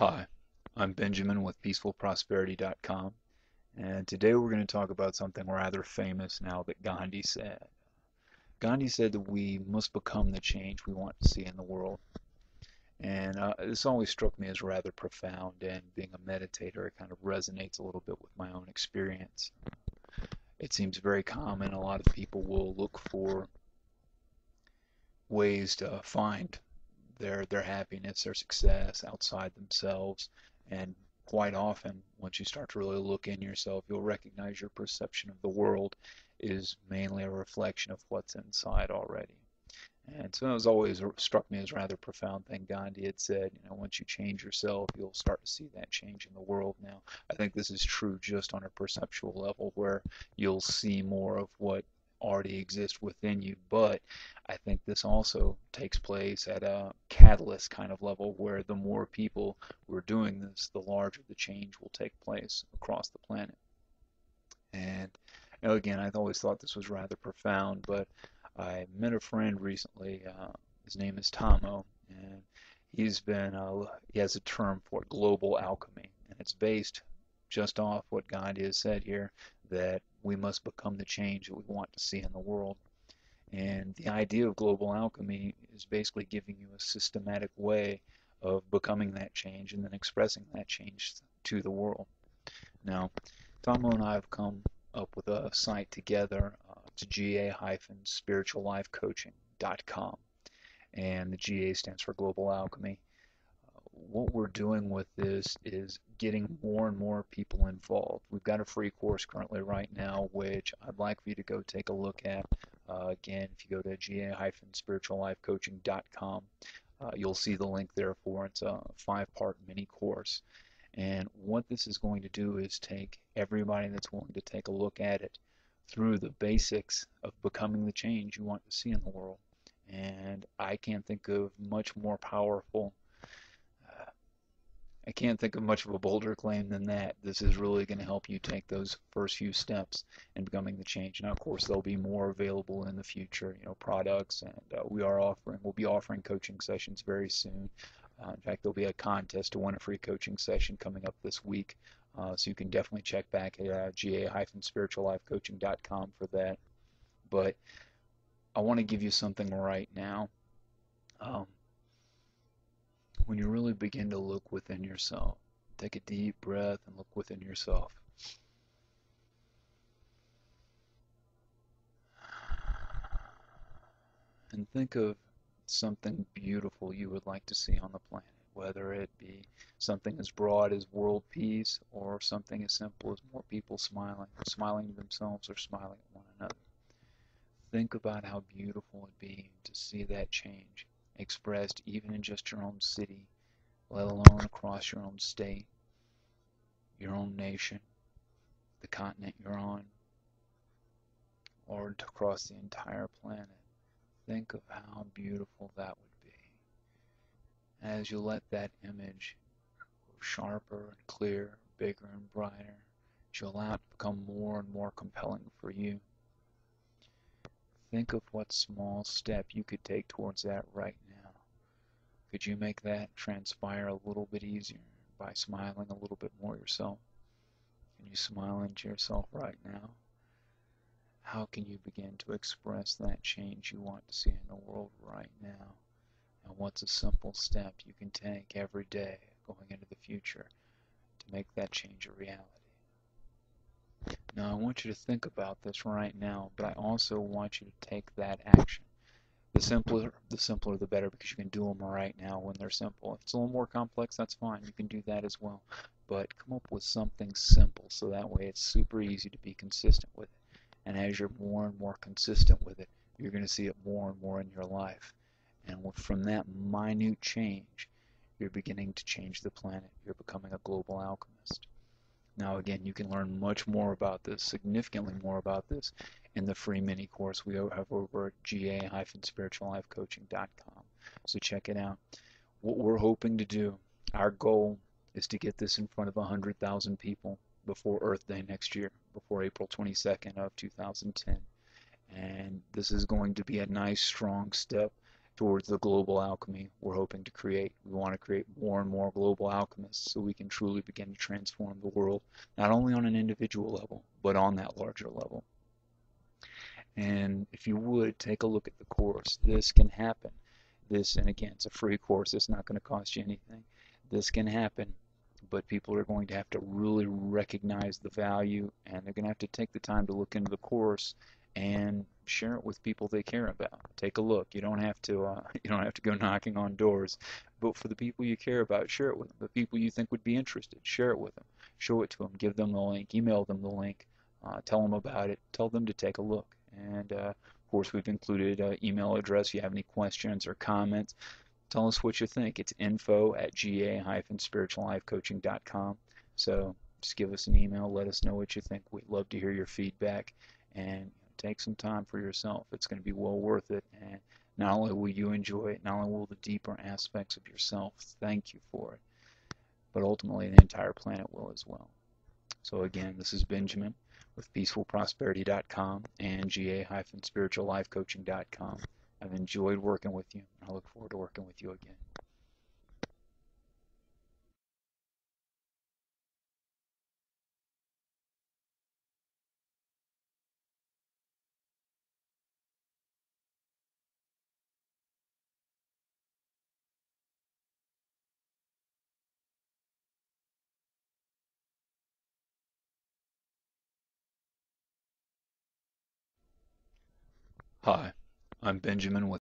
Hi, I'm Benjamin with peacefulprosperity.com, and today we're going to talk about something rather famous now that Gandhi said. Gandhi said that we must become the change we want to see in the world, and this always struck me as rather profound, and being a meditator, it kind of resonates a little bit with my own experience. It seems very common. A lot of people will look for ways to find their happiness, their success outside themselves. And quite often, once you start to really look in yourself, you'll recognize your perception of the world is mainly a reflection of what's inside already. And so it was always struck me as a rather profound thing Gandhi had said, once you change yourself, you'll start to see that change in the world. Now, I think this is true just on a perceptual level where you'll see more of what already exists within you, but I think this also takes place at a catalyst kind of level where the more people who are doing this, the larger the change will take place across the planet. And again, I always thought this was rather profound, but I met a friend recently. His name is Tomo, and he has a term for it, global alchemy, and it's based just off what Gandhi has said here, that we must become the change that we want to see in the world. And the idea of global alchemy is basically giving you a systematic way of becoming that change and then expressing that change to the world. Now, Tomo and I have come up with a site together. It's ga-spirituallifecoaching.com, and the GA stands for Global Alchemy. What we're doing with this is getting more and more people involved. We've got a free course currently right now, which I'd like for you to go take a look at. Again, if you go to ga-spirituallifecoaching.com, you'll see the link there for it. It's a 5-part mini course. And what this is going to do is take everybody that's willing to take a look at it through the basics of becoming the change you want to see in the world. And I can't think of much of a bolder claim than that. This is really going to help you take those first few steps in becoming the change. Now, of course, there'll be more available in the future, products, and we'll be offering coaching sessions very soon. In fact, there'll be a contest to win a free coaching session coming up this week. So you can definitely check back at ga-spirituallifecoaching.com for that. But I want to give you something right now. Um, when you really begin to look within yourself, take a deep breath and look within yourself. And think of something beautiful you would like to see on the planet, whether it be something as broad as world peace or something as simple as more people smiling to themselves or smiling at one another. Think about how beautiful it'd be to see that change expressed even in just your own city, let alone across your own state, your own nation, the continent you're on, or across the entire planet. Think of how beautiful that would be. As you let that image grow sharper and clearer, bigger and brighter, as you allow it to become more and more compelling for you, think of what small step you could take towards that right now. Could you make that transpire a little bit easier by smiling a little bit more yourself? Can you smile into yourself right now? How can you begin to express that change you want to see in the world right now? And what's a simple step you can take every day going into the future to make that change a reality? Now, I want you to think about this right now, but I also want you to take that action. The simpler the better, because you can do them right now when they're simple. If it's a little more complex, that's fine. You can do that as well. But come up with something simple so that way it's super easy to be consistent with it. And as you're more and more consistent with it, you're going to see it more and more in your life. And from that minute change, you're beginning to change the planet. You're becoming a global alchemist. Now, again, you can learn much more about this, significantly more about this, in the free mini course we have over at ga-spirituallifecoaching.com. So check it out. What we're hoping to do, our goal is to get this in front of 100,000 people before Earth Day next year, before April 22nd of 2010. And this is going to be a nice, strong step towards the global alchemy we're hoping to create. We want to create more and more global alchemists so we can truly begin to transform the world, not only on an individual level, but on that larger level. And if you would, take a look at the course. This can happen. This, and again, it's a free course. It's not going to cost you anything. This can happen, but people are going to have to really recognize the value, and they're going to have to take the time to look into the course and share it with people they care about. Take a look. You don't have to you don't have to go knocking on doors, but for the people you care about, share it with them. The people you think would be interested, share it with them. Show it to them. Give them the link. Email them the link. Tell them about it. Tell them to take a look. And of course, we've included email address. If you have any questions or comments, tell us what you think. It's info@ga-spirituallifecoaching.com. So just give us an email. Let us know what you think. We'd love to hear your feedback, and take some time for yourself. It's going to be well worth it. And not only will you enjoy it, not only will the deeper aspects of yourself thank you for it, but ultimately the entire planet will as well. So again, this is Benjamin with peacefulprosperity.com and ga-spirituallifecoaching.com. I've enjoyed working with you, and I look forward to working with you again. Hi, I'm Benjamin with